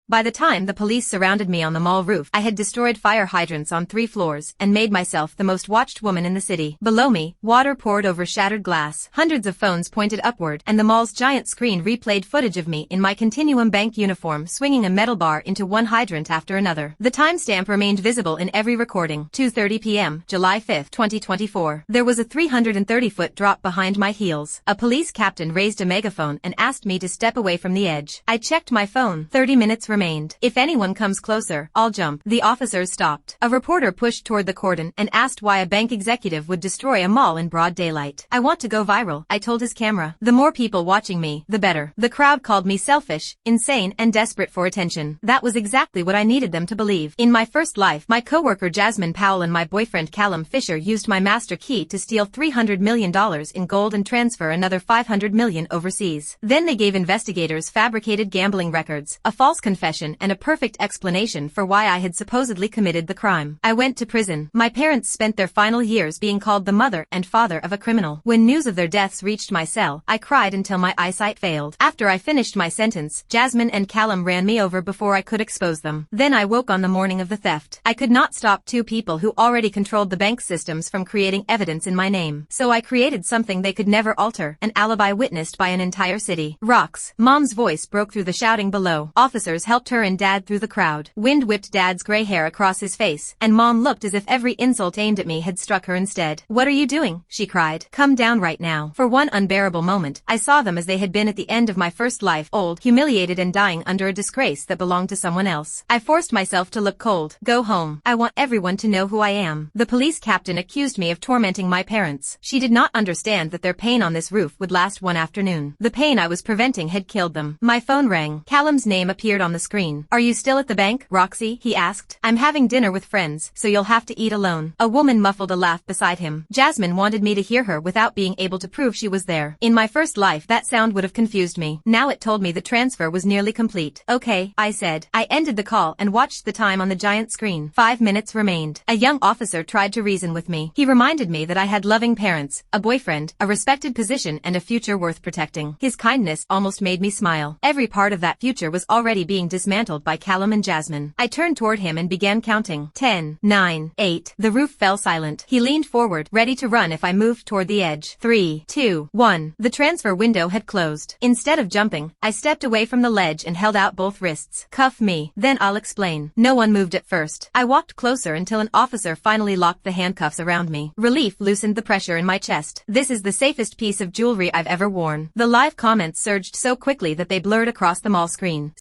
By the time the police surrounded me on the mall roof, I had destroyed fire hydrants on 3 floors and made myself the most watched woman in the city. Below me, water poured over shattered glass, hundreds of phones pointed upward, and the mall's giant screen replayed footage of me in my Continuum Bank uniform swinging a metal bar into one hydrant after another. The timestamp remained visible in every recording. 2:30 p.m., July 5, 2024. There was a 330-foot drop behind my heels. A police captain raised a megaphone and asked me to step away from the edge. I checked my phone. 30 minutes remained. If anyone comes closer, I'll jump. The officers stopped. A reporter pushed toward the cordon and asked why a bank executive would destroy a mall in broad daylight. I want to go viral, I told his camera. The more people watching me, the better. The crowd called me selfish, insane, and desperate for attention. That was exactly what I needed them to believe. In my first life, my coworker Jasmine Powell and my boyfriend Callum Fisher used my master key to steal $300 million in gold and transfer another $500 million overseas. Then they gave investigators fabricated gambling records, a false confession, and a perfect explanation for why I had supposedly committed the crime. I went to prison. My parents spent their final years being called the mother and father of a criminal. When news of their deaths reached my cell, I cried until my eyesight failed. After I finished my sentence, Jasmine and Callum ran me over before I could expose them. Then I woke on the morning of the theft. I could not stop 2 people who already controlled the bank systems from creating evidence in my name. So I created something they could never alter, an alibi witnessed by an entire city. Rocks. Mom's voice broke through the shouting below. Officers helped her and Dad through the crowd. Wind whipped Dad's gray hair across his face, and Mom looked as if every insult aimed at me had struck her instead. "What are you doing?" she cried. "Come down right now." For one unbearable moment, I saw them as they had been at the end of my first life, old, humiliated and dying under a disgrace that belonged to someone else. I forced myself to look cold. "Go home. I want everyone to know who I am." The police captain accused me of tormenting my parents. She did not understand that their pain on this roof would last one afternoon. The pain I was preventing had killed them. My phone rang. Callum's name appeared on the screen. "Are you still at the bank, Roxy?" he asked. "I'm having dinner with friends, so you'll have to eat alone." A woman muffled a laugh beside him. Jasmine wanted me to hear her without being able to prove she was there. In my first life, that sound would have confused me. Now it told me the transfer was nearly complete. "Okay," I said. I ended the call and watched the time on the giant screen. 5 minutes remained. A young officer tried to reason with me. He reminded me that I had loving parents, a boyfriend, a respected position, and a future worth protecting. His kindness almost made me smile. Every part of that future was already being dismantled by Callum and Jasmine. I turned toward him and began counting. 10, 9, 8. The roof fell silent. He leaned forward, ready to run if I moved toward the edge. 3, 2, 1. The transfer window had closed. Instead of jumping, I stepped away from the ledge and held out both wrists. "Cuff me, then I'll explain." No one moved at first. I walked closer until an officer finally locked the handcuffs around me. Relief loosened the pressure in my chest. "This is the safest piece of jewelry I've ever worn." The live comments surged so quickly that they blurred across the mall screen.